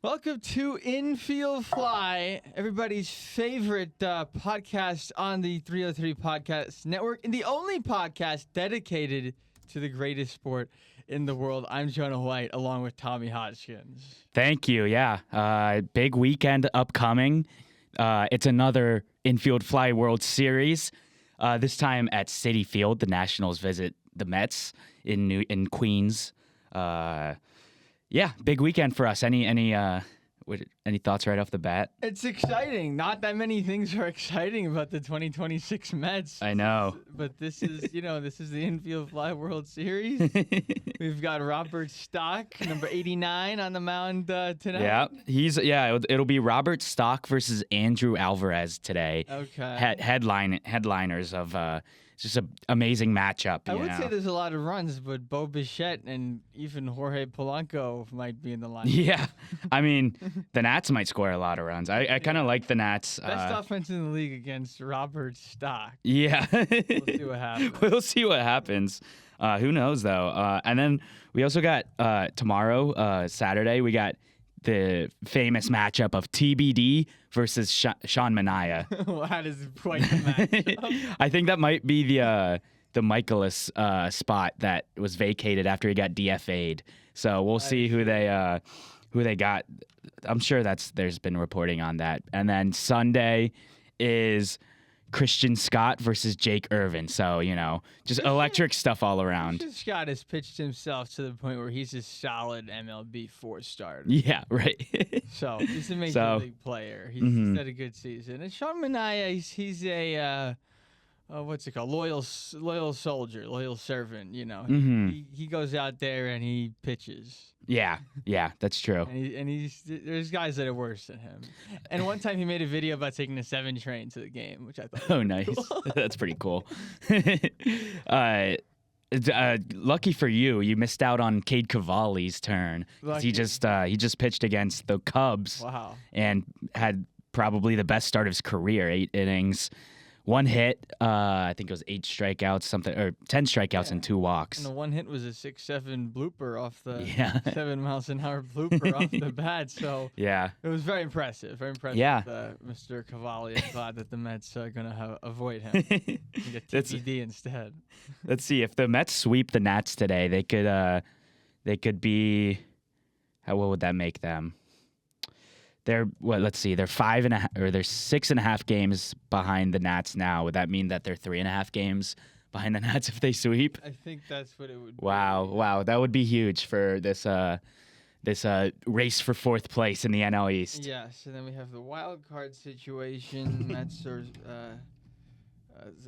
Welcome to Infield Fly, everybody's favorite podcast on the 303 Podcast Network, and the only podcast dedicated to the greatest sport in the world. I'm Jonah White, along with Tommy Hodgkins. Thank you. Yeah. Big weekend upcoming. It's another Infield Fly World Series. This time at Citi Field. The Nationals visit the Mets in Queens. Yeah, big weekend for us. Any thoughts right off the bat? It's exciting. Not that many things are exciting about the 2026 Mets. I know. But this is the Infield Fly World Series. We've got Robert Stock, number 89, on the mound tonight. Yeah, it'll be Robert Stock versus Andrew Alvarez today. Okay. Headliners of just an amazing matchup. I would say there's a lot of runs, but Bo Bichette and even Jorge Polanco might be in the lineup. Yeah, I mean, the Nats might score a lot of runs. I kind of like the Nats. Best offense in the league against Robert Stock. Yeah. We'll see what happens. We'll see what happens. Who knows, though? And then we also got tomorrow, Saturday, we got the famous matchup of TBD versus Sean Manaea. Well, that is quite the matchup. I think that might be the Michaelis spot that was vacated after he got DFA'd. So we'll see who they got. I'm sure there's been reporting on that. And then Sunday is Christian Scott versus Jake Irvin. So, just electric stuff all around. Christian Scott has pitched himself to the point where he's a solid MLB 4-starter. Yeah, right. So he's a major league player. He's had a good season. And Sean Manaea, he's a what's it called? Loyal soldier, loyal servant. He goes out there and he pitches. Yeah, that's true. And there's guys that are worse than him. And one time he made a video about taking a 7 train to the game, which I thought. Oh, nice. Cool. That's pretty cool. Lucky for you, you missed out on Cade Cavalli's turn. He just pitched against the Cubs. Wow. And had probably the best start of his career, 8 innings. 1 hit, I think it was 8 strikeouts, or 10 strikeouts and 2 walks. And the 1 hit was a 6-7 blooper off the 7 miles an hour blooper off the bat. So yeah, it was very impressive. Very impressive. Yeah, Mr. Cavalli. I'm glad that the Mets are gonna avoid him and get TBD instead. Let's see if the Mets sweep the Nats today. They could be. What would that make them? They're 5.5 or they're 6.5 games behind the Nats now. Would that mean that they're 3.5 games behind the Nats if they sweep? I think that's what it would be. Wow, that would be huge for this race for 4th place in the NL East. Yes, and then we have the wild card situation. Mets are.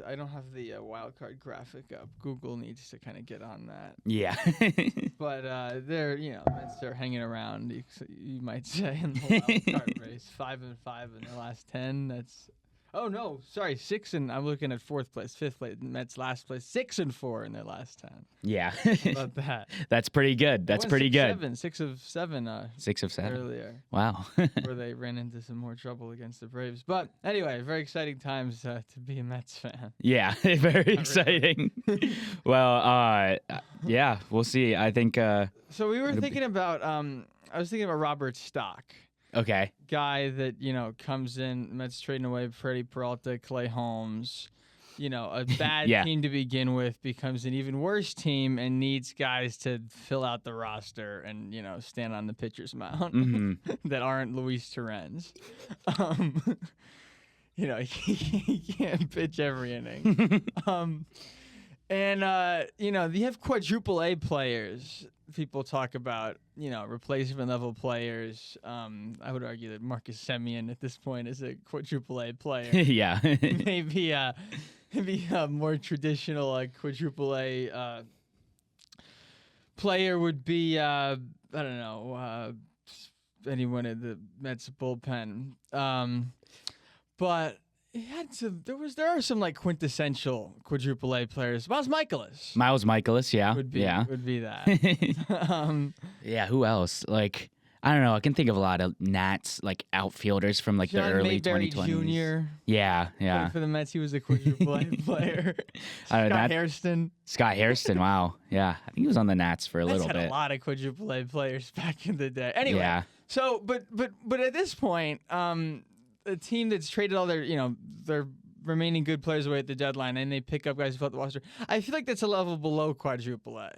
I don't have the wild card graphic up. Google needs to kind of get on that. Yeah. But Mets are hanging around, you might say, in the wild card race. 5-5 in their last 10. That's. Oh no, sorry, 6 and I'm looking at 4th place, 5th place. Mets last place, 6-4 in their last 10. Yeah. How about that? That's pretty good. That's pretty good. 6 of 7. 6 of 7 earlier. Wow. Where they ran into some more trouble against the Braves. But anyway, very exciting times to be a Mets fan. Yeah, very exciting. Well, yeah, we'll see. I think. So we were thinking about. I was thinking about Robert Stock. Okay. Guy that, comes in, Mets trading away Freddie Peralta, Clay Holmes. A bad team to begin with becomes an even worse team and needs guys to fill out the roster and, stand on the pitcher's mound that aren't Luis Torrens. He can't pitch every inning. You have quadruple A players. People talk about, replacement level players. I would argue that Marcus Semien at this point is a quadruple A player. Yeah. maybe a more traditional quadruple A player would be I don't know, anyone in the Mets bullpen. But there are some quintessential quadruple A players. Miles Michaelis, yeah. Would be that. Yeah, who else? I don't know. I can think of a lot of Nats outfielders from the early Mayberry 2020s. Jr. Yeah. For the Mets, he was a quadruple A player. Scott Hairston. Wow. Yeah, I think he was on the Nats for a little bit. Had a lot of quadruple A players back in the day. Anyway, So, but at this point, a team that's traded all their their remaining good players away at the deadline, and they pick up guys who fill out the roster. I feel like that's a level below quadruple A.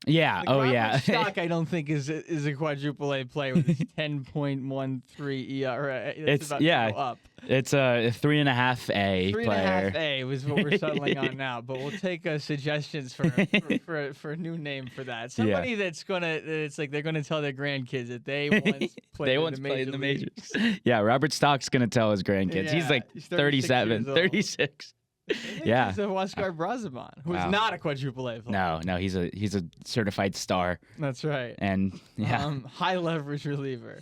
Yeah. Like Robert Stock, I don't think is a quadruple A player with his 10.13 ERA. It's about to go up. It's a 3.5 A player. 3.5 A was what we're settling on now, but we'll take suggestions for a new name for that. Somebody it's like they're gonna tell their grandkids that they once played in the majors. Yeah, Robert Stock's gonna tell his grandkids. He's like 37, 36. Yeah, he's a Huáscar Brazaban, who's not a quadruple A player. No, he's a certified star. That's right. And high leverage reliever.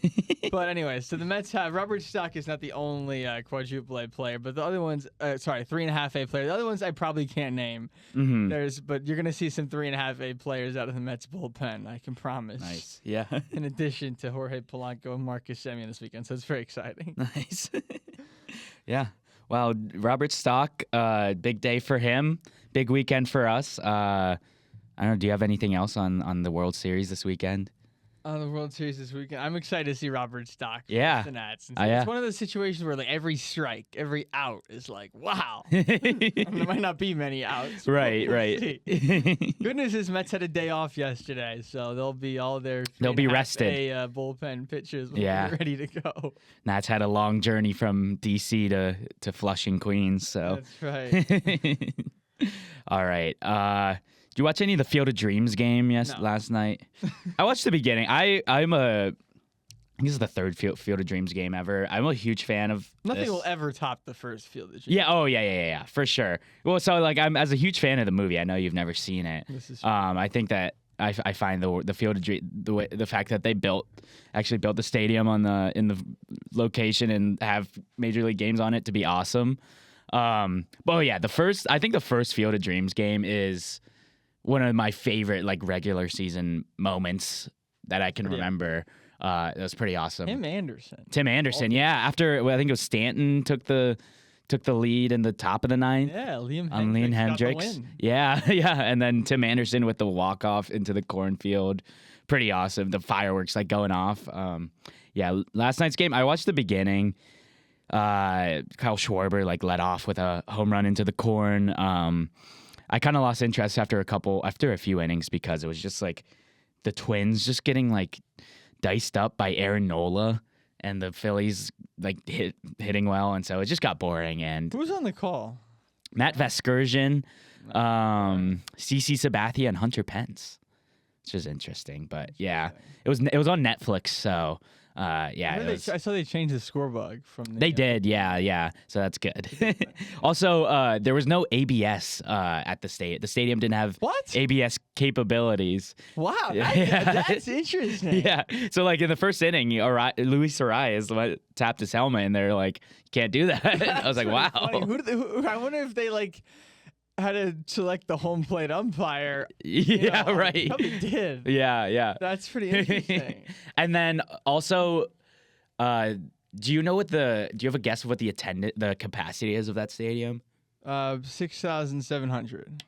But anyway, so the Mets have Robert Stock is not the only quadruple A player, but the other ones, 3.5 A player. The other ones I probably can't name. Mm-hmm. But you're gonna see some 3.5 A players out of the Mets bullpen. I can promise. Nice. Yeah. In addition to Jorge Polanco and Marcus Semien this weekend, so it's very exciting. Nice. Yeah. Well, Robert Stock, big day for him, big weekend for us. I don't know. Do you have anything else on the World Series this weekend? On the World Series this weekend, I'm excited to see Robert Stock. Yeah, the Nats. It's one of those situations where like every strike, every out is like, wow. There might not be many outs. Right. Good news is Mets had a day off yesterday, so they'll be rested. Bullpen pitchers will be ready to go. Nats had a long journey from DC to Flushing, Queens. So that's right. All right. Did you watch any of the Field of Dreams game last night? I watched the beginning. I think this is the third Field of Dreams game ever. I'm a huge fan of Nothing will ever top the first Field of Dreams. Yeah, yeah, for sure. Well, so like I'm as a huge fan of the movie. I know you've never seen it. This is I think that I find the Field of Dreams, the fact that they actually built the stadium in the location and have Major League games on it to be awesome. But yeah, I think the first Field of Dreams game is one of my favorite like regular season moments that I can remember. It was pretty awesome. Tim Anderson. Yeah. After I think it was Stanton took the lead in the top of the ninth. Yeah, Liam Hendricks. Got the win. Yeah, and then Tim Anderson with the walk off into the cornfield. Pretty awesome. The fireworks like going off. Last night's game I watched the beginning. Kyle Schwarber like led off with a home run into the corn. I kind of lost interest after a few innings because it was just like the Twins just getting like diced up by Aaron Nola and the Phillies like hitting well, and so it just got boring. And who's on the call? Matt Vasgersian, CC Sabathia, and Hunter Pence, which is interesting. But yeah, it was on Netflix, so. I saw they changed the score bug from. They did, yeah. So that's good. Also, there was no ABS at the stadium. The stadium didn't have ABS capabilities. Wow, that's interesting. Yeah. So like in the first inning, Luis Arias tapped his helmet, and they're like, "Can't do that." I was like, "Wow." I wonder if they like. Had to select the home plate umpire. Yeah, right. Probably did. Yeah. That's pretty interesting. And then also, do you have a guess of what the capacity is of that stadium? 6,700.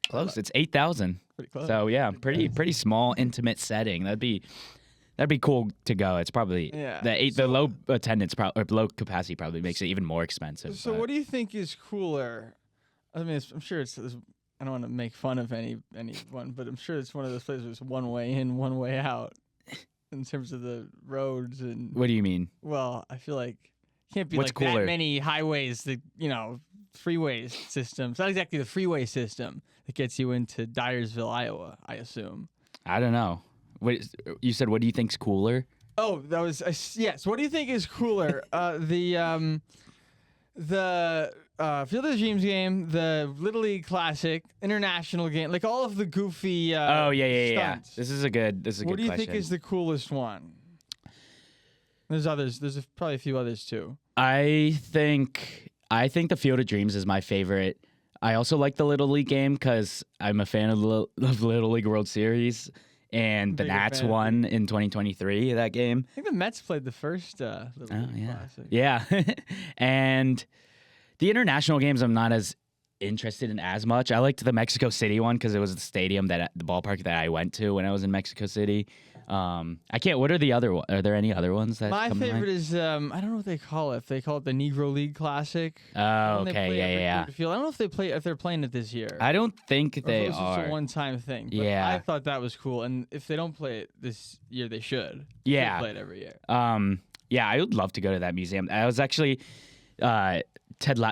Close. It's 8,000. Pretty close. So yeah, pretty small, intimate setting. That'd be cool to go. It's probably the low attendance or low capacity probably makes it even more expensive. So what do you think is cooler? I mean, I'm sure it's. I don't want to make fun of anyone, but I'm sure it's one of those places where it's one way in, one way out, in terms of the roads and. What do you mean? Well, I feel like it can't be What's like cooler? That many highways that freeway system. It's not exactly the freeway system that gets you into Dyersville, Iowa. I assume. I don't know. You said? What do you think's cooler? Oh, that was yes. What do you think is cooler? The Field of Dreams game, the Little League Classic, international game, like all of the goofy stunts. This is a good What do you question. think is the coolest one? There's others. There's probably a few others too. I think the Field of Dreams is my favorite. I also like the Little League game because I'm a fan of the Little League World Series. And the Nats won in 2023, that game. I think the Mets played the first Little League Classic. Yeah. And the international games I'm not as interested in as much. I liked the Mexico City one because it was the ballpark that I went to when I was in Mexico City. I can't. What are the other? Are there any other ones that? My come to mind? favorite is I don't know what they call it. If they call it the Negro League Classic. Oh, okay, yeah. I don't know if they're playing it this year. I don't think or they if it was are. Just a one-time thing. But Yeah. I thought that was cool, and if they don't play it this year, they should. Yeah. They play it every year. Yeah, I would love to go to that museum. I was actually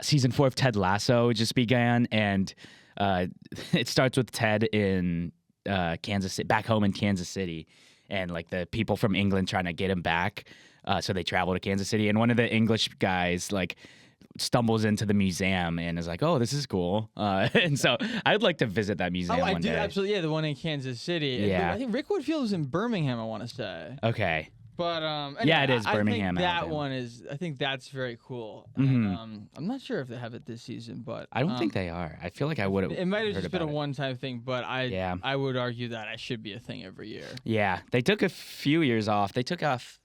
season 4 of Ted Lasso just began, and it starts with Ted in Kansas City, back home in Kansas City, and like the people from England trying to get him back. So they travel to Kansas City, and one of the English guys like stumbles into the museum and is like, "Oh, this is cool." And so I'd like to visit that museum one day. Absolutely. Yeah, the one in Kansas City. Yeah. I think Rick Woodfield is in Birmingham, I want to say. Okay. But yeah, anyway, it is Birmingham. I think that Alabama. one is. I think that's very cool. Mhm. And, I'm not sure if they have it this season, but I don't think they are. I feel like I would have. It might have heard just been a about it. one-time thing, but I would argue that it should be a thing every year. Yeah, they took a few years off. They took off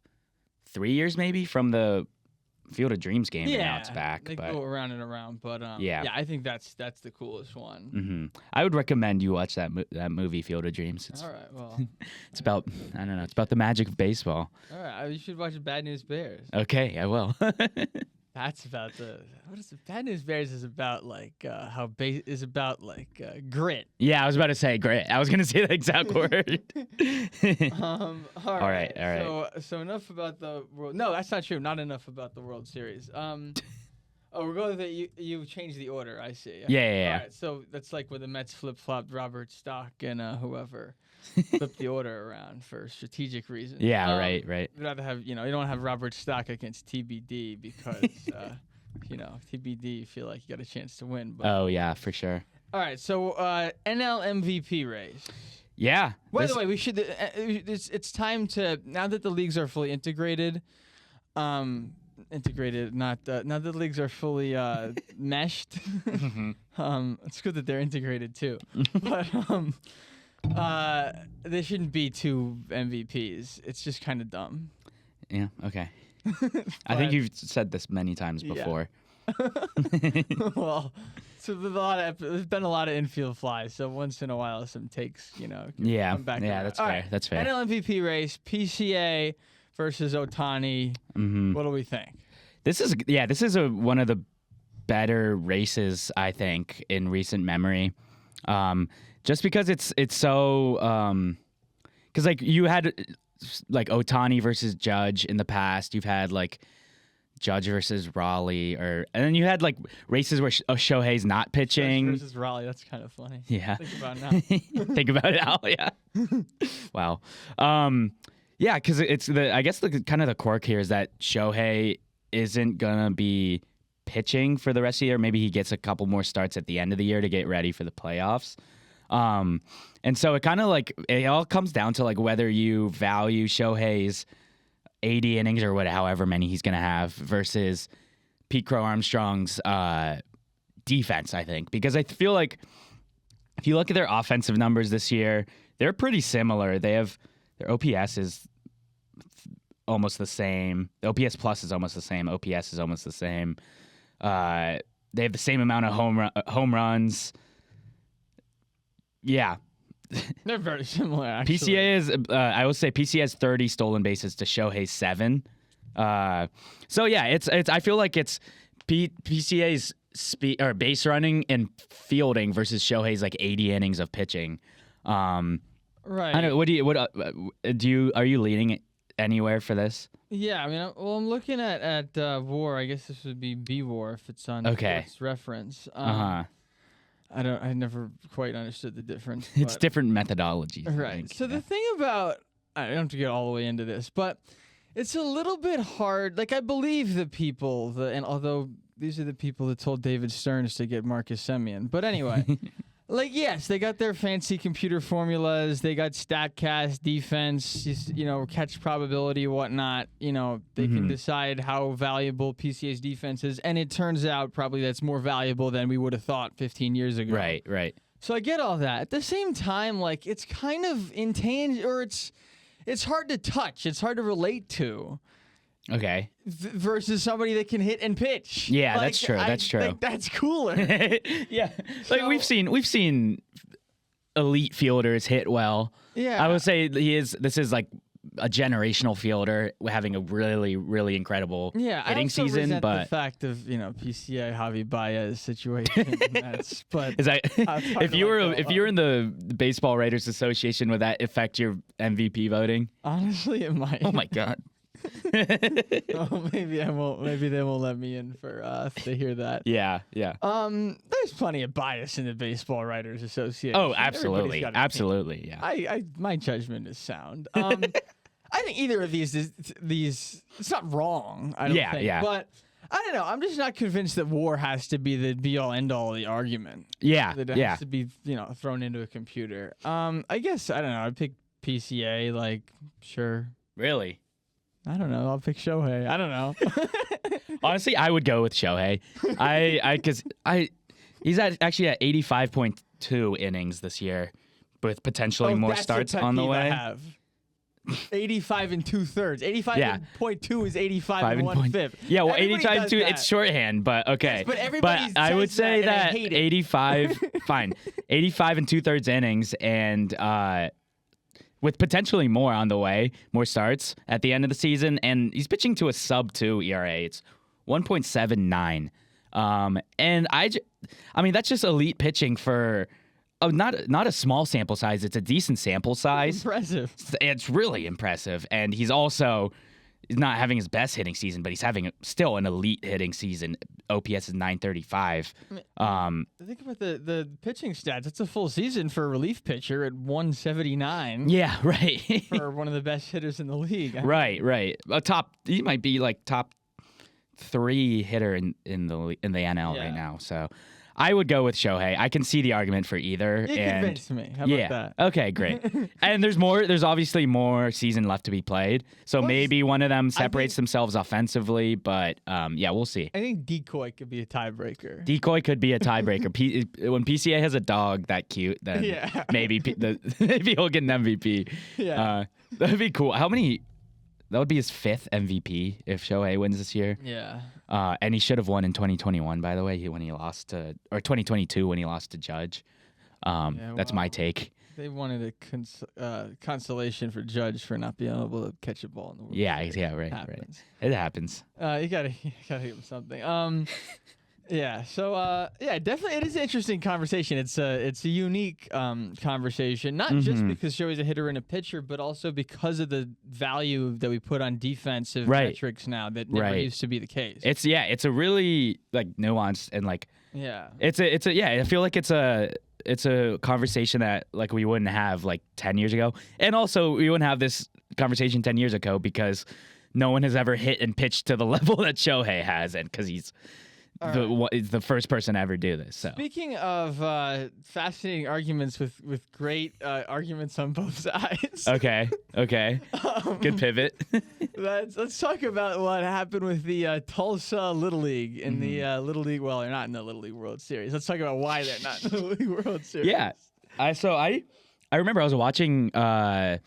3 years maybe from the Field of Dreams game, and now it's back. They but go around and around, but yeah, I think that's the coolest one. I would recommend you watch that movie, Field of Dreams. It's, all right, well, it's about I don't know. It's about the magic of baseball. all right, you should watch Bad News Bears. Okay, I will. That's about what is it? Bad News Bears is about like is about like grit. Yeah, I was about to say grit. I was gonna say the exact word. All right. All right. So enough about the world. No, that's not true. Not enough about the World Series. We're going to you changed the order. I see. Yeah. All right. So that's like when the Mets flip flopped Robert Stock and whoever flipped the order around for strategic reasons. Yeah. Right. We'd rather have you don't have Robert Stock against TBD because TBD you feel like you got a chance to win. But, Oh yeah, for sure. all right. So NL MVP race. Yeah. By the way, we should. It's time to now that the leagues are fully integrated. Not now that the leagues are fully meshed. It's good that they're integrated too. But there shouldn't be 2 MVPs. It's just kind of dumb. Yeah. Okay. I think you've said this many times before. Well, so there's been a lot of infield flies. So once in a while, some takes, Yeah. come back Yeah. around. That's All fair. right. That's fair. NL MVP race, PCA versus Ohtani. What do we think? This is one of the better races I think in recent memory. Just because it's so because like you had like Ohtani versus Judge in the past. You've had like Judge versus Raleigh, and then you had like races where Shohei's not pitching. Judge versus Raleigh, that's kind of funny. Yeah. Think about it now. Think about it now. Yeah. Wow. Yeah, because it's I guess the kind of the quirk here is that Shohei isn't gonna be pitching for the rest of the year. Maybe he gets a couple more starts at the end of the year to get ready for the playoffs. And so it kind of like it all comes down to like whether you value Shohei's 80 innings or however many he's gonna have versus Pete Crow Armstrong's defense. I think because I feel like if you look at their offensive numbers this year, they're pretty similar. Their OPS is almost the same. The OPS plus is almost the same. OPS is almost the same. They have the same amount of home runs. Yeah. They're very similar, actually. PCA is, I will say PCA has 30 stolen bases to Shohei's 7. So yeah, it's. I feel like it's PCA's speed or base running and fielding versus Shohei's like 80 innings of pitching. Right. I don't know. Are you leaning anywhere for this? Yeah, I mean, I'm looking at WAR. I guess this would be B-WAR if it's on Sports Reference. I never quite understood the difference. It's different methodology. Right. So the thing about I don't have to get all the way into this, but it's a little bit hard. Like I believe the people, and although these are the people that told David Stearns to get Marcus Semien, but anyway. Like, yes, they got their fancy computer formulas. They got StatCast, defense, catch probability, whatnot. They can decide how valuable PCA's defense is. And it turns out probably that's more valuable than we would have thought 15 years ago. Right. So I get all that. At the same time, like, it's kind of intangible, or it's hard to touch. It's hard to relate to. Okay. Versus somebody that can hit and pitch. Yeah, like, that's true. That's true. Like, that's cooler. Yeah. Like we've seen elite fielders hit well. Yeah. I would say this is like a generational fielder having a really, really incredible hitting season. Resent but the fact of PCA Javi Baez situation. But is that if you were in the Baseball Writers Association, would that affect your MVP voting? Honestly, it might. Oh my God. Oh, maybe I won't. Maybe they won't let me in to hear that. Yeah. There's plenty of bias in the Baseball Writers Association. Oh, absolutely, absolutely. Yeah. My judgment is sound. I think either of these it's not wrong. I don't think. Yeah. But I don't know. I'm just not convinced that WAR has to be the be all end all of the argument. Yeah. That it has to be thrown into a computer. I guess I don't know. I'd pick PCA. Like sure. Really. I don't know. I'll pick Shohei. I don't know. Honestly, I would go with Shohei. Because he's actually at 85.2 innings this year, with potentially more starts on the way. 85 and 2/3. 85.2 is 85 and 1/5. Yeah, well, 85 2, it's shorthand, but okay. Yes, but I would say that 85, fine, 85 and 2/3 innings, and with potentially more on the way, more starts at the end of the season, and he's pitching to a sub-2 ERA. It's 1.79. And I mean, that's just elite pitching for not a small sample size. It's a decent sample size. Impressive. It's really impressive. And he's not having his best hitting season, but he's having still an elite hitting season. OPS is 935. Think about the pitching stats. It's a full season for a relief pitcher at 179. Yeah, right. For one of the best hitters in the league. Right. He might be like top 3 hitter in the NL right now. So I would go with Shohei. I can see the argument for either. You convinced me. How about that? Okay, great. And there's obviously more season left to be played. So maybe one of them separates themselves offensively, but we'll see. I think Decoy could be a tiebreaker. Decoy could be a tiebreaker. When PCA has a dog that cute, then maybe he'll get an MVP. Yeah. That'd be cool. That would be his 5th MVP if Shohei wins this year. Yeah. And he should have won in 2021, by the way, when he lost to, or 2022 when he lost to Judge. That's my take. They wanted a consolation for Judge for not being able to catch a ball in the World Series. Right. It happens. You gotta give him something. So definitely it is an interesting conversation. It's a unique conversation, not just because Shohei's a hitter and a pitcher, but also because of the value that we put on defensive metrics now that never used to be the case. It's a really like nuanced and like I feel like it's a conversation that like we wouldn't have like 10 years ago, and also we wouldn't have this conversation 10 years ago because no one has ever hit and pitched to the level that Shohei has, and because he's the first person to ever do this. So speaking of fascinating arguments with great arguments on both sides. Okay. Good pivot. Let's talk about what happened with the Tulsa Little League in the Little League. Well, they're not in the Little League World Series. Let's talk about why they're not in the Little League World Series. Yeah. I remember I was watching the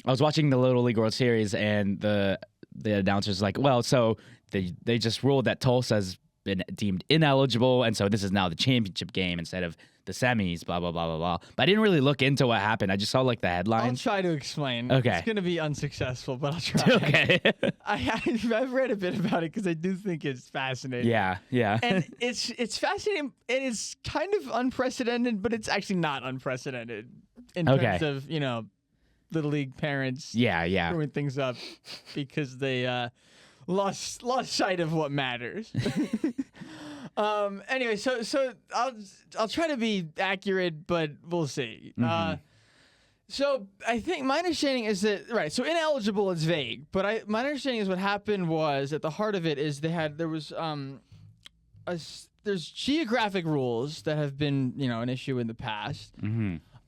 Little League World Series, and the announcer's like, well, so they just ruled that Tulsa's been deemed ineligible, and so this is now the championship game instead of the semis, blah blah blah blah blah. But I didn't really look into what happened. I just saw like the headlines. I'll try to explain. Okay, it's gonna be unsuccessful, but I'll try. Okay. I've read a bit about it because I do think it's fascinating. Yeah. And it's fascinating, and it's kind of unprecedented, but it's actually not unprecedented in terms of Little League parents. Screwing things up because they lost sight of what matters. Anyway, so I'll try to be accurate, but we'll see. So I think my understanding is that so ineligible is vague, but my understanding is what happened was at the heart of it is there's geographic rules that have been an issue in the past.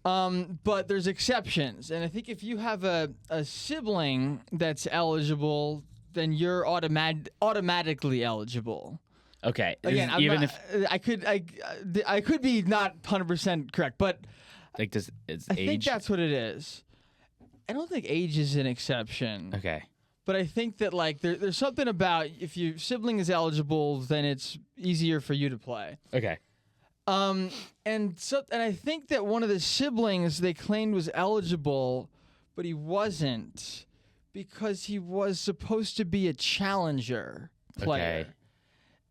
But there's exceptions, and I think if you have a sibling that's eligible, then you're automatically eligible. Okay. Again, I could be not 100% correct, but like I think that's what it is. I don't think age is an exception. Okay. But I think that like there's something about if your sibling is eligible, then it's easier for you to play. Okay. And I think that one of the siblings they claimed was eligible, but he wasn't because he was supposed to be a challenger player. Okay.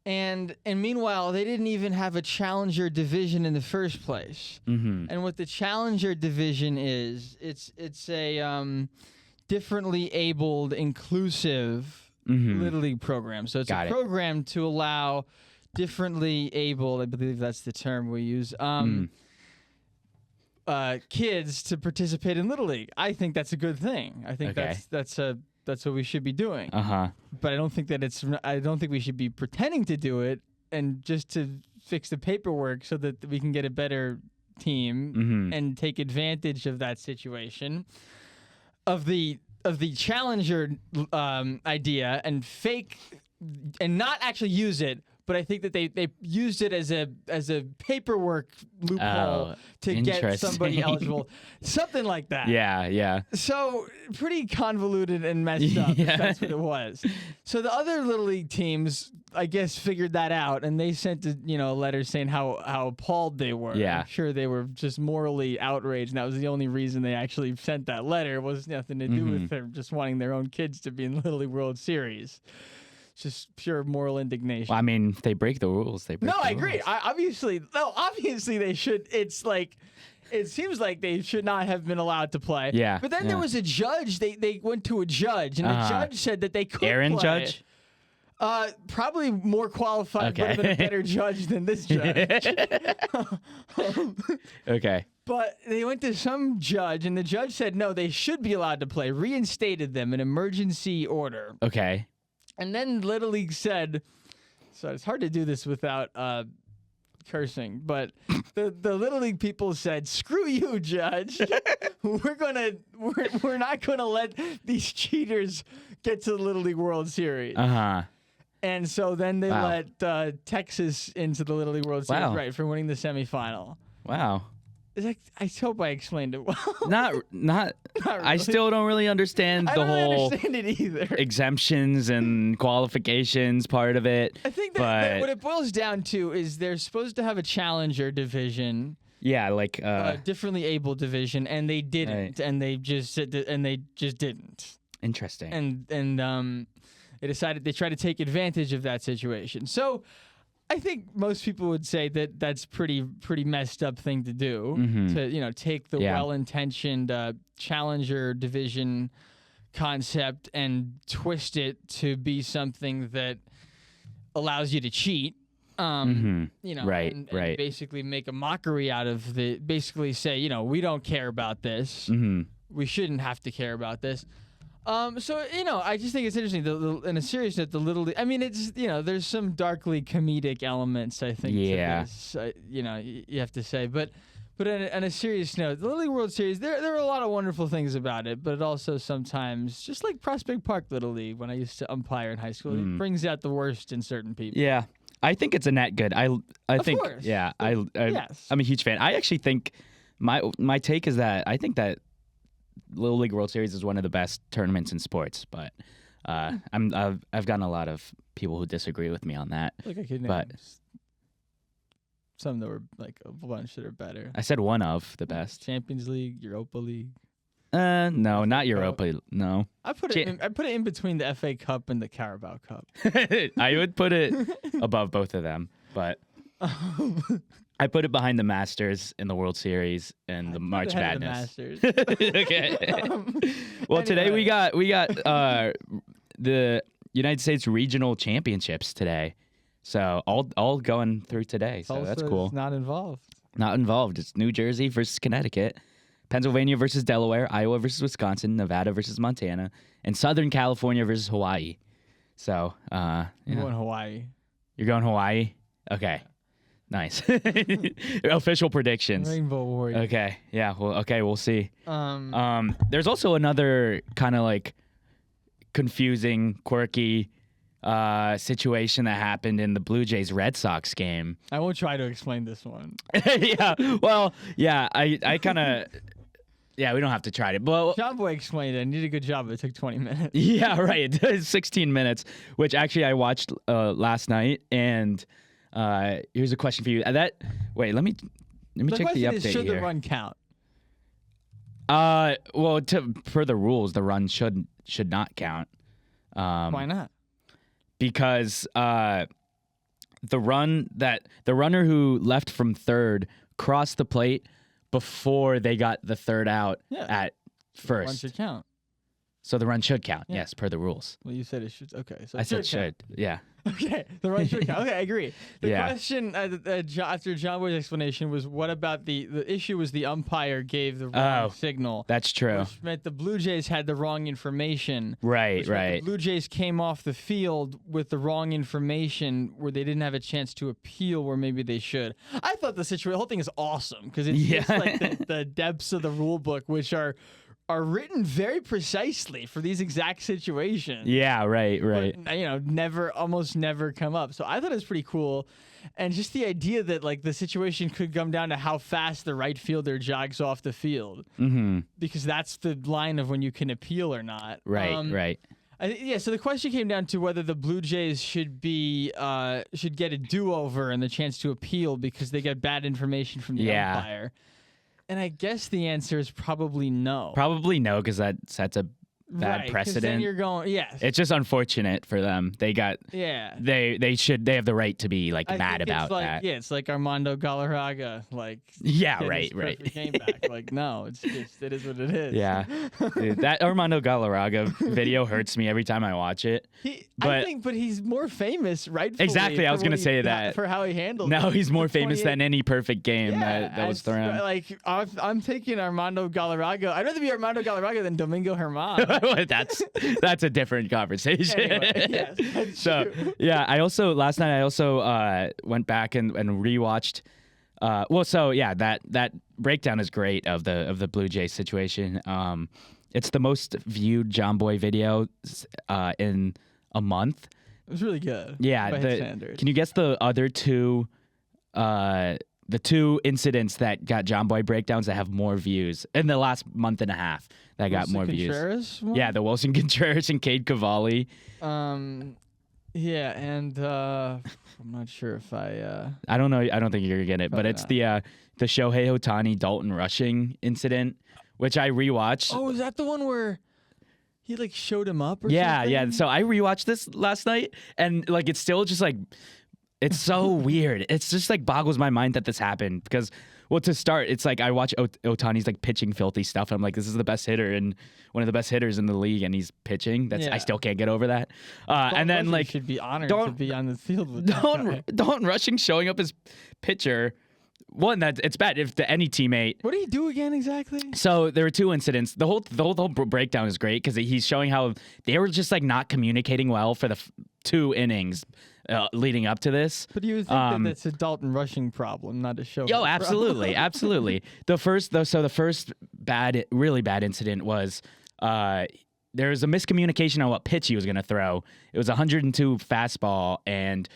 And meanwhile, they didn't even have a challenger division in the first place. Mm-hmm. And what the challenger division is, it's a differently abled, inclusive Little League program. So it's a program to allow differently abled, I believe that's the term we use, kids to participate in Little League. I think that's a good thing. I think that's what we should be doing. But I don't think we should be pretending to do it and just to fix the paperwork so that we can get a better team and take advantage of that situation of the challenger idea and fake and not actually use it. But I think that they used it as a paperwork loophole to get somebody eligible, something like that. Yeah. So pretty convoluted and messed up. If that's what it was. So the other Little League teams, I guess, figured that out, and they sent a letter saying how appalled they were. Yeah. I'm sure they were just morally outraged, and that was the only reason they actually sent that letter. It was nothing to do with them just wanting their own kids to be in the Little League World Series. Just pure moral indignation. Well, I mean, if they break the rules, they break the rules. I agree. Obviously they should. It's like, it seems like they should not have been allowed to play. Yeah. But then there was a judge. They went to a judge, and the judge said that they could Aaron play. Judge? Probably more qualified, would have been a better judge than this judge. Okay. But they went to some judge, and the judge said no, they should be allowed to play. Reinstated them in emergency order. Okay. And then Little League said, so it's hard to do this without cursing, but the Little League people said, "Screw you, Judge. We're not gonna let these cheaters get to the Little League World Series." And so then they let Texas into the Little League World Series, right, for winning the semifinal. Wow. I hope I explained it well. Not really. I still don't really understand the whole understand it either. Exemptions and qualifications part of it. I think that what it boils down to is they're supposed to have a challenger division. Yeah, like differently able division, and they didn't, and they just didn't. Interesting. And they decided they tried to take advantage of that situation. So I think most people would say that that's pretty messed up thing to do, to take the well-intentioned challenger division concept and twist it to be something that allows you to cheat. And basically make a mockery out of basically say, we don't care about this. We shouldn't have to care about this. So, I just think it's interesting. In a serious note, the Little League, I mean, it's, there's some darkly comedic elements, I think. Yeah. To this, you have to say. But on a serious note, the Little League World Series, there are a lot of wonderful things about it, but it also sometimes, just like Prospect Park Little League, when I used to umpire in high school, it brings out the worst in certain people. Yeah. I think it's a net good. I think, course. Yeah, Yes. I'm a huge fan. I actually think my take is that I think that Little League World Series is one of the best tournaments in sports, but I've gotten a lot of people who disagree with me on that. Like I could name some that were like a bunch that are better. I said one of the best. Champions League, Europa League. No, not Europa. No. I put it in between the FA Cup and the Carabao Cup. I would put it above both of them, but I put it behind the Masters in the World Series and the March Madness. The Masters. Okay. Well, today we got the United States Regional Championships today, so all going through today. So that's cool. Not involved. Not involved. It's New Jersey versus Connecticut, Pennsylvania versus Delaware, Iowa versus Wisconsin, Nevada versus Montana, and Southern California versus Hawaii. So, I'm going Hawaii. You're going Hawaii? Okay. Nice. Official predictions. Rainbow Warrior. Okay. Yeah. Well, okay. We'll see. There's also another kind of like confusing, quirky situation that happened in the Blue Jays Red Sox game. I won't try to explain this one. Yeah. Well, yeah. I kind of. Yeah, we don't have to try it. But John Boy explained it. I did a good job. It took 20 minutes. Yeah, right. 16 minutes, which actually I watched last night, and Here's a question for you. Wait, let me check the update should here. the run count? Well, per the rules, the run should not count. Why not? Because the runner who left from third crossed the plate before they got the third out at first. The run should count. So the run should count, yes, per the rules. Well, you said it should. Okay, so I said should, yeah. Okay, the run should count. Okay, I agree. The question after John Boy's explanation was, what about the issue was the umpire gave the wrong signal. That's true. Which meant the Blue Jays had the wrong information. Right. The Blue Jays came off the field with the wrong information where they didn't have a chance to appeal where maybe they should. I thought the whole thing is awesome because it's just like the depths of the rule book, which are written very precisely for these exact situations. Yeah, right. But, almost never come up. So I thought it was pretty cool. And just the idea that, like, the situation could come down to how fast the right fielder jogs off the field. Mm-hmm. Because that's the line of when you can appeal or not. Right. So the question came down to whether the Blue Jays should get a do-over and the chance to appeal because they got bad information from the umpire. And I guess the answer is probably no. Probably no, because that sets a bad precedent. Then you're going, yes. It's just unfortunate for them. They got they have the right to be mad about that. Yeah, it's like Armando Galarraga, right. Game back. Like, no, it is what it is. Yeah. Dude, that Armando Galarraga video hurts me every time I watch it. But he's more famous, rightfully. Exactly, I was gonna say that. For how he handled it. No, he's more famous than any perfect game that was thrown. Like, I'm taking Armando Galarraga. I'd rather be Armando Galarraga than Domingo Germán. That's a different conversation. Anyway, yes, so true. last night I went back and rewatched. That breakdown is great of the Blue Jays situation. It's the most viewed John Boy video in a month. It was really good. Yeah. By his standards. Can you guess the other two? The two incidents that got John Boy breakdowns that have more views in the last month and a half that got more Contreras views. One? Yeah, the Wilson Contreras and Cade Cavalli. Yeah, and I'm not sure if I don't know. I don't think you're gonna get it, but it's the Shohei Ohtani Dalton Rushing incident, which I rewatched. Oh, is that the one where he showed him up or something? Yeah. So I rewatched this last night, and it's still just it's so weird. It's just boggles my mind that this happened because, well, to start, it's I watch Ohtani's pitching filthy stuff. And I'm like, this is the best hitter and one of the best hitters in the league, and he's pitching. I still can't get over that. And then should be honored to be on the field with Dalton Rushing showing up as pitcher. One, that it's bad if to any teammate. What did he do again exactly? So there were two incidents. The whole breakdown is great because he's showing how they were just not communicating well for the 2 innings. Leading up to this. But you would think that's a Dalton Rushing problem, not a show. Absolutely. The first really bad incident was there was a miscommunication on what pitch he was going to throw. It was a 102 fastball, and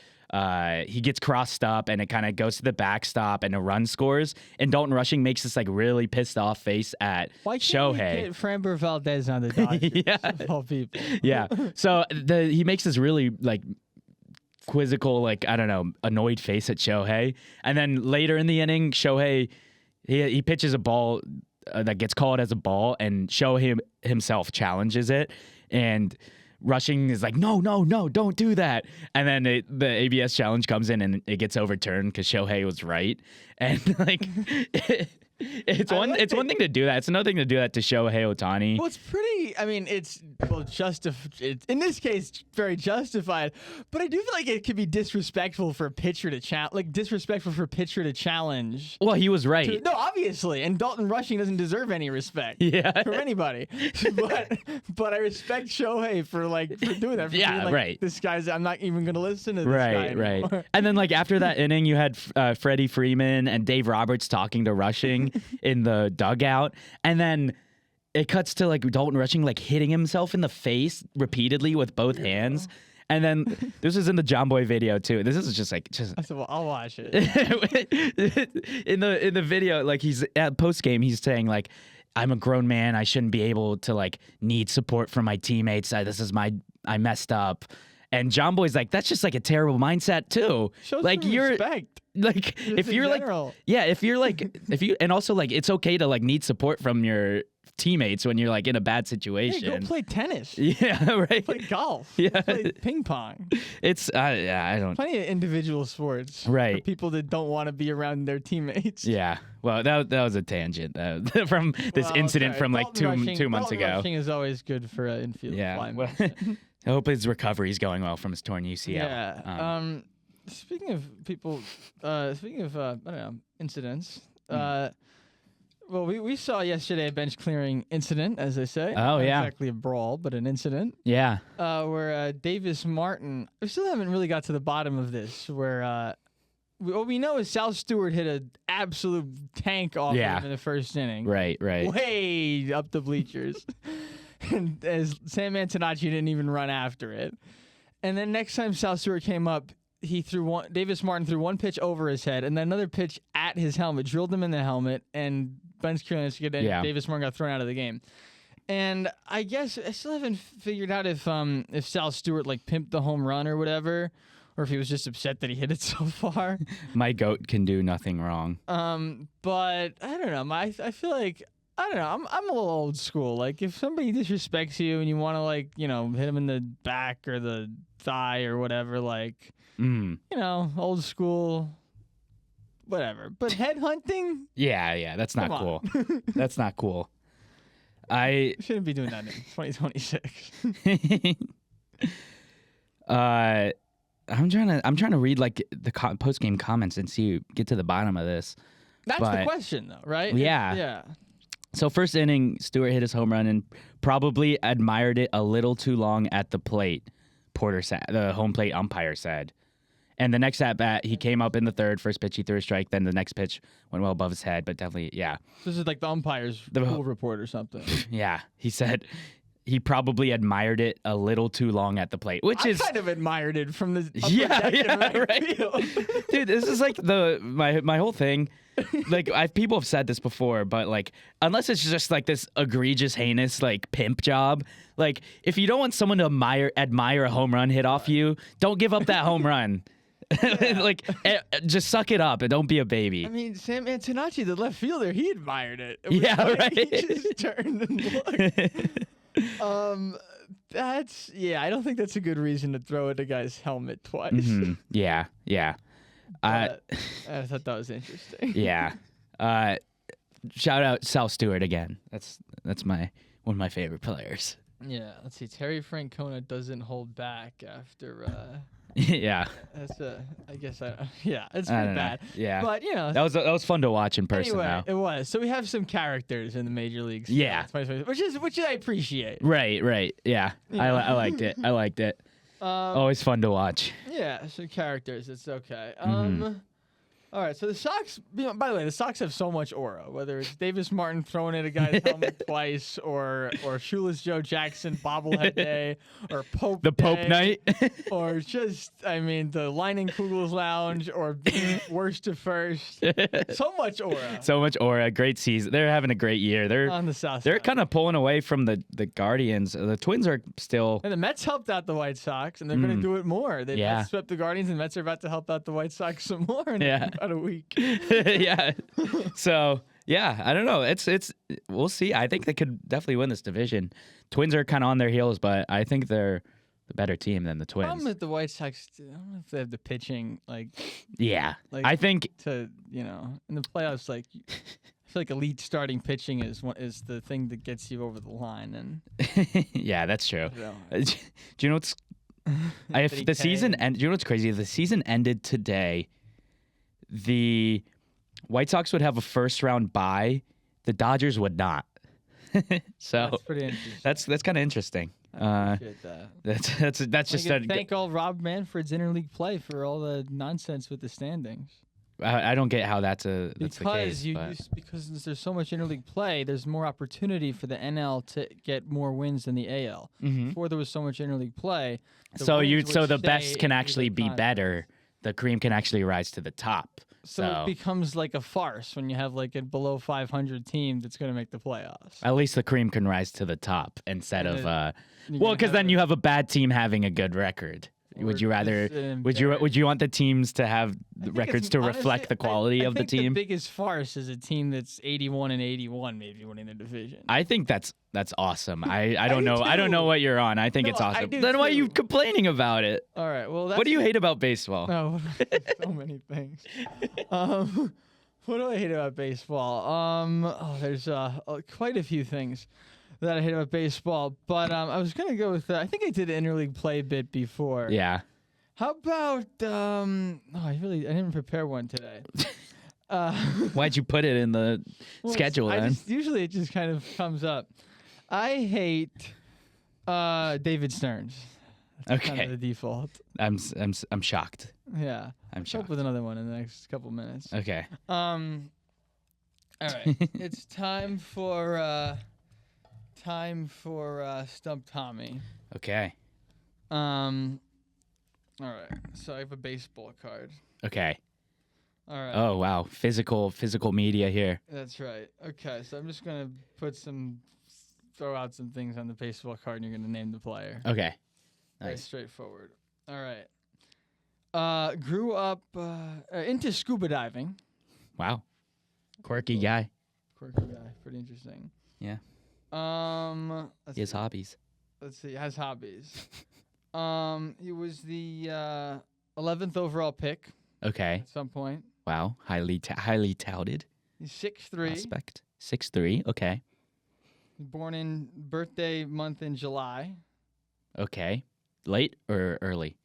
he gets crossed up, and it kind of goes to the backstop, and a run scores. And Dalton Rushing makes this really pissed off face at Why can't Shohei. You get Framber Valdez on the Dodgers? Of all people. Yeah. So he makes this really quizzical, annoyed face at Shohei. And then later in the inning, Shohei, he pitches a ball that gets called as a ball, and Shohei himself challenges it. And Rushing is like, no, don't do that. And then the ABS challenge comes in, and it gets overturned because Shohei was right. And it's one thing to do that. It's another thing to do that to Shohei Ohtani. Well, it's pretty. I mean, it's in this case very justified. But I do feel like it could be disrespectful for a pitcher to challenge. Well, he was right. No, obviously, and Dalton Rushing doesn't deserve any respect. From anybody. But I respect Shohei for doing that. For being right. This guy's. I'm not even going to listen to this guy anymore. Right. And then after that inning, you had Freddie Freeman and Dave Roberts talking to Rushing in the dugout, and then it cuts to Dalton Rushing hitting himself in the face repeatedly with both hands. And then this is in the John Boy video too. This is just I said, well, I'll watch it. in the video, he's at post game, he's saying I'm a grown man, I shouldn't be able to need support from my teammates. I messed up. And John Boy's like, that's just like a terrible mindset too. Show like some you're respect. like Just if in you're general. like yeah, if you're like if you and also like it's okay to like need support from your teammates when you're like in a bad situation. Hey, go play tennis. Yeah, right. Play golf. Yeah. Play ping pong. It's I don't. Plenty of individual sports. Right. For people that don't want to be around their teammates. Yeah. Well, that was a tangent from this incident from like two months ago. Rushing is always good for infield fly. Well, I hope his recovery is going well from his torn UCL. Yeah. Speaking of people, I don't know, incidents. Well, we saw yesterday a bench clearing incident, as they say. Oh, Not yeah. exactly a brawl, but an incident. Yeah. Where Davis Martin, we still haven't really got to the bottom of this, where what we know is Sal Stewart hit an absolute tank off him in the first inning. Right. Way up the bleachers. And as Sam Antonacci didn't even run after it. And then next time Sal Stewart came up, Davis Martin threw one pitch over his head and then another pitch at his helmet, drilled him in the helmet, and bench clearance and Davis Martin got thrown out of the game. And I guess I still haven't figured out if Sal Stewart like pimped the home run or whatever, or if he was just upset that he hit it so far. My goat can do nothing wrong. But I don't know. I feel like I don't know. I'm a little old school. Like if somebody disrespects you and you want to like hit him in the back or the thigh or whatever, like old school. Whatever. But headhunting? Yeah, that's not cool. That's not cool. I shouldn't be doing that in 2026. I'm trying to read like the post game comments and get to the bottom of this. That's the question, though, right? Yeah. Yeah. So first inning, Stewart hit his home run and probably admired it a little too long at the plate. Porter said, the home plate umpire said. And the next at bat, he came up in the third. First pitch, he threw a strike. Then the next pitch went well above his head, but definitely, yeah. This is like the umpire's pool report or something. Yeah. He said he probably admired it a little too long at the plate, which I kind of admired it from the right. Dude, this is like my whole thing. Like people have said this before, but like unless it's just like this egregious, heinous like pimp job, like if you don't want someone to admire a home run hit off you, don't give up that home run. Like just suck it up and don't be a baby. I mean, Sam Antonacci, the left fielder, he admired it. Right. He just turned and looked. I don't think that's a good reason to throw at a guy's helmet twice. Mm-hmm. Yeah. I thought that was interesting. Yeah. Shout out Sal Stewart again. That's one of my favorite players. Yeah. Let's see. Terry Francona doesn't hold back after. Yeah. That's it's pretty bad. Yeah. But that was fun to watch in person. Anyway, it was. So we have some characters in the major leagues. Yeah. Which I appreciate. Right. Yeah. I liked it. Always fun to watch. Yeah, so characters, it's okay. All right, so the Sox, by the way, the Sox have so much aura, whether it's Davis Martin throwing at a guy's helmet twice, or Shoeless Joe Jackson bobblehead day, or Pope night, or just, the Lining Kugel's Lounge, or being worst to first. So much aura. So much aura. Great season. They're having a great year. They're on the South They're side. kind of pulling away from the Guardians. The Twins are still. And the Mets helped out the White Sox, and they're going to do it more. They swept the Guardians, and the Mets are about to help out the White Sox some more. About a week. Yeah. So I don't know. It's we'll see. I think they could definitely win this division. Twins are kind of on their heels, but I think they're the better team than the Twins. The problem with the White Sox, I don't know if they have the pitching. Yeah. I think in the playoffs, I feel like elite starting pitching is the thing that gets you over the line. And yeah, that's true. Do you know what's? If the season do you know what's crazy? If the season ended today, the White Sox would have a first round bye. The Dodgers would not. So that's pretty interesting. That's kind of interesting. I appreciate that. That's just thank all Rob Manfred's interleague play for all the nonsense with the standings. I don't get how that's the case. Because there's so much interleague play, there's more opportunity for the NL to get more wins than the AL. Mm-hmm. Before there was so much interleague play, the best can actually be better. The cream can actually rise to the top. So it becomes like a farce when you have like a below 500 team that's going to make the playoffs. At least the cream can rise to the top instead of because then you have a bad team having a good record. Would you rather? Would you want the teams to have the records to reflect the quality of the team? The biggest farce is a team that's 81-81, maybe winning the division. I think that's awesome. I don't know. I don't know what you're on. I think it's awesome. Then why are you complaining about it? All right. Well, what do you hate about baseball? Oh, so many things. What do I hate about baseball? There's quite a few things that I hate about baseball, but I was gonna go with I think I did an interleague play bit before. Yeah. How about I didn't prepare one today. Why'd you put it in the schedule then? Usually it just kind of comes up. I hate David Stearns. That's kind of the default. I'm shocked. Yeah. I'm shocked. Up with another one in the next couple minutes. Okay. All right. It's time for Stump Tommy. Okay. All right. So I have a baseball card. Okay. All right. Oh wow, physical media here. That's right. Okay, so I'm just gonna throw out some things on the baseball card, and you're gonna name the player. Okay. Nice. Very straightforward. All right. Grew up into scuba diving. Wow. Quirky guy. Quirky guy. Pretty interesting. Yeah. He has hobbies. Let's see. Has hobbies. He was the 11th overall pick. Okay. At some point. Wow. Highly touted. He's 6'3". Prospect. 6'3". Okay. Born in birthday month in July. Okay. Late or early?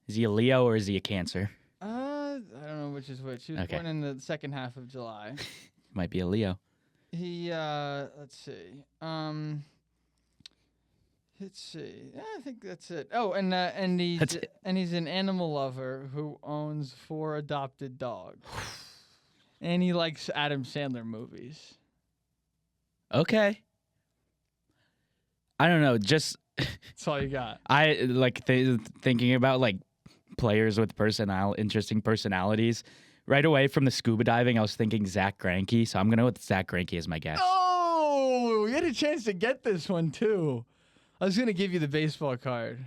Is he a Leo or is he a Cancer? I don't know which is which. He was born in the second half of July. Might be a Leo. He let's see. I think that's it. Oh, and he's an animal lover who owns 4 adopted dogs. And he likes Adam Sandler movies. Okay. I don't know, just that's all you got. I like thinking about like players with interesting personalities. Right away from the scuba diving, I was thinking Zach Greinke, so I'm gonna go with Zach Greinke as my guess. Oh, you had a chance to get this one too. I was gonna give you the baseball card.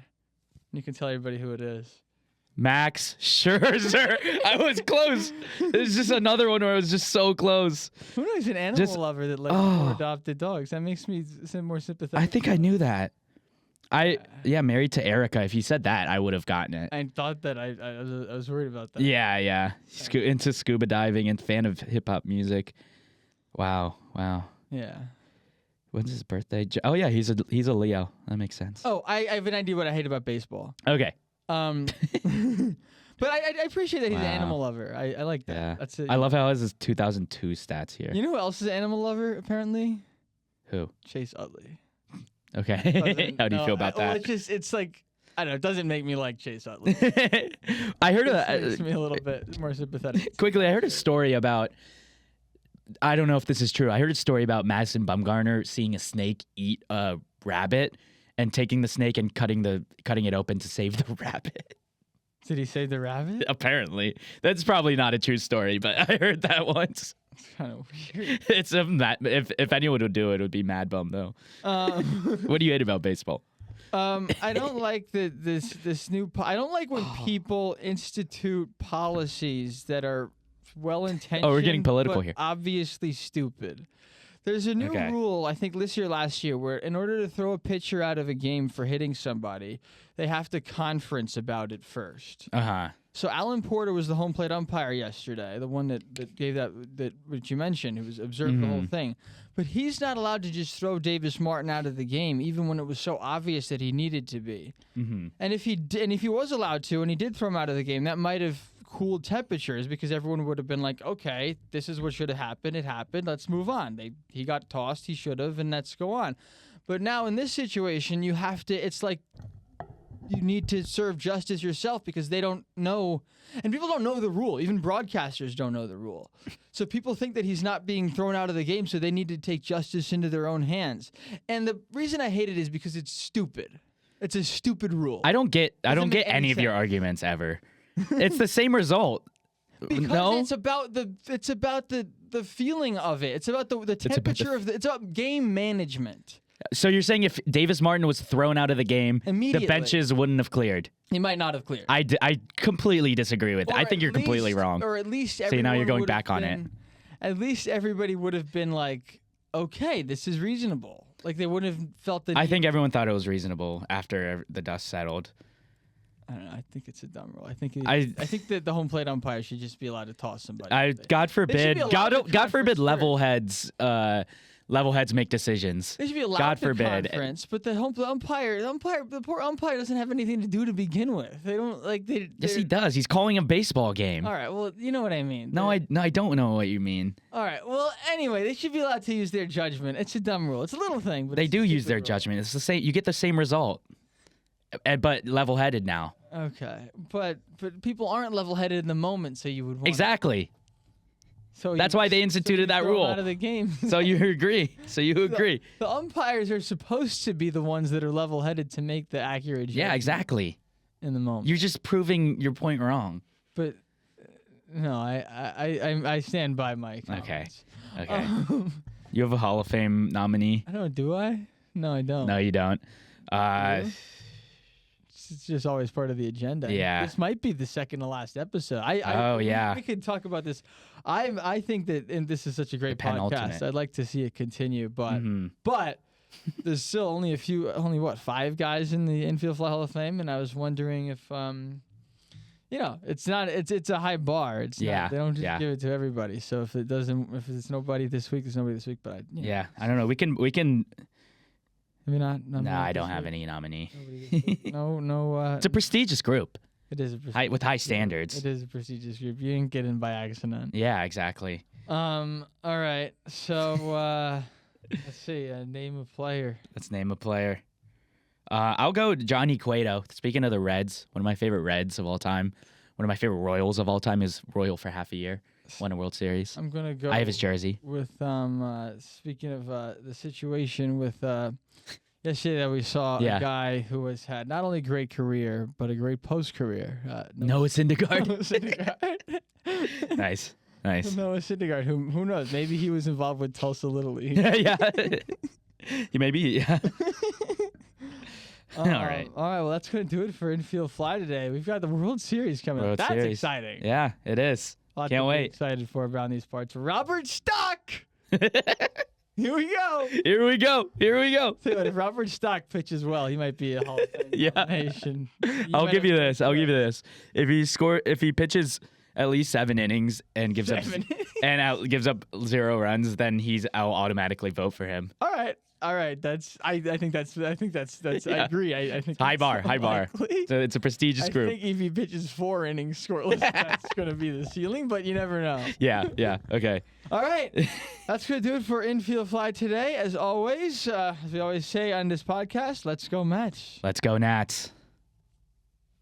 You can tell everybody who it is. Max Scherzer. I was close. It's just another one where I was just so close. Who knows an animal lover that likes 4 adopted dogs? That makes me more sympathetic. I think I knew that. Married to Erica. If you said that, I would have gotten it. I thought that I was worried about that. Yeah. Into scuba diving and fan of hip hop music. Wow. Yeah. When's his birthday? Oh yeah, he's a Leo. That makes sense. Oh, I have an idea what I hate about baseball. Okay. But I appreciate that he's an animal lover. I like that. Yeah. That's it. I love how he has his 2002 stats here. You know who else is an animal lover? Apparently. Who? Chase Utley. Okay. How do you feel about that? Well, it's like, I don't know. It doesn't make me like Chase Utley. I heard it makes me a little bit more sympathetic. Quickly, I heard a story about. I don't know if this is true. I heard a story about Madison Bumgarner seeing a snake eat a rabbit and taking the snake and cutting it open to save the rabbit. Did he save the rabbit? Apparently. That's probably not a true story, but I heard that once. It's kind of weird. It's if anyone would do it, it would be Mad Bum though. What do you hate about baseball? I don't like this new. I don't like when people institute policies that are well-intentioned. Oh, we're getting political but here. Obviously stupid. There's a new rule, I think this year, last year, where in order to throw a pitcher out of a game for hitting somebody, they have to conference about it first. So Alan Porter was the home plate umpire yesterday, the one that gave that which you mentioned, who was observed the whole thing. But he's not allowed to just throw Davis Martin out of the game, even when it was so obvious that he needed to be. And if he was allowed to, and he did throw him out of the game, that might have cooled temperatures because everyone would have been like, okay, this is what should have happened. It happened. Let's move on. He got tossed. He should have, and let's go on. But now in this situation, you have to. It's like you need to serve justice yourself because they don't know, and people don't know the rule. Even broadcasters don't know the rule. So people think that he's not being thrown out of the game, so they need to take justice into their own hands. And the reason I hate it is because it's stupid. It's a stupid rule. I don't get any of your arguments ever. It's the same result. Because it's about the feeling of it. It's about the temperature of it's about game management. So you're saying if Davis Martin was thrown out of the game, Immediately. the benches wouldn't have cleared? He might not have cleared. I completely disagree with that. I think you're completely wrong. Or at least See, now you're going back on it. At least everybody would have been like, okay, this is reasonable. Like they wouldn't have felt the need. I think everyone thought it was reasonable after the dust settled. I don't know. I think it's a dumb rule. I think that the home plate umpire should just be allowed to toss somebody. God forbid, God forbid, level level heads make decisions. They should be allowed God to forbid. conference, but the poor umpire doesn't have anything to do to begin with. They don't like they. Yes, he does. He's calling a baseball game. All right. Well, you know what I mean. No, I don't know what you mean. All right. Well, anyway, they should be allowed to use their judgment. It's a dumb rule. It's a little thing, but They it's do a use stupid their rule. judgment. It's the same. You get the same result, but level-headed now. Okay, but people aren't level-headed in the moment, so you would want Exactly. So That's why they instituted that rule. Out of the game. So you agree. The umpires are supposed to be the ones that are level-headed to make the accurate judgment. Yeah, exactly. In the moment. You're just proving your point wrong. But no, I stand by my comments. Okay. You have a Hall of Fame nominee? I don't. Do I? No, I don't. No, you don't. It's just always part of the agenda. Yeah. This might be the second to last episode. We could talk about this. I think that, and this is such a great podcast. penultimate. I'd like to see it continue, but there's still only 5 guys in the Infield Fly Hall of Fame, and I was wondering if it's not. It's a high bar. It's not, they don't just give it to everybody. So if it's nobody this week, there's nobody this week. But I don't know. We can. Maybe not. No, I don't have any nominee. No. It's a prestigious group. It is a prestigious with high standards. It is a prestigious group. You didn't get in by accident. Yeah, exactly. All right. So let's see. Name a player. Let's name a player. I'll go Johnny Cueto. Speaking of the Reds, one of my favorite Reds of all time. One of my favorite Royals of all time is Royal for half a year. Won a World Series. I'm gonna go. I have his jersey. With speaking of the situation with yesterday that we saw a guy who has had not only a great career but a great post career. Noah Syndergaard. Noah Syndergaard. Nice. Noah Syndergaard. Who knows? Maybe he was involved with Tulsa Little League. Yeah. He may be. Yeah. All right. Well, that's going to do it for Infield Fly today. We've got the World Series coming up. That's exciting. Yeah, it is. Can't wait. Excited for around these parts. Robert Stock. Here we go. See what, if Robert Stock pitches well, he might be a Hall of Fame nomination. I'll give you this. If he pitches at least 7 innings and gives up 0 runs, then I'll automatically vote for him. All right. I think that's I agree. I think high bar. So it's a prestigious group. I think if he pitches 4 innings scoreless, that's going to be the ceiling, but you never know. Yeah. Okay. All right. That's going to do it for Infield Fly today. As always, as we always say on this podcast, let's go Mets. Let's go Nats.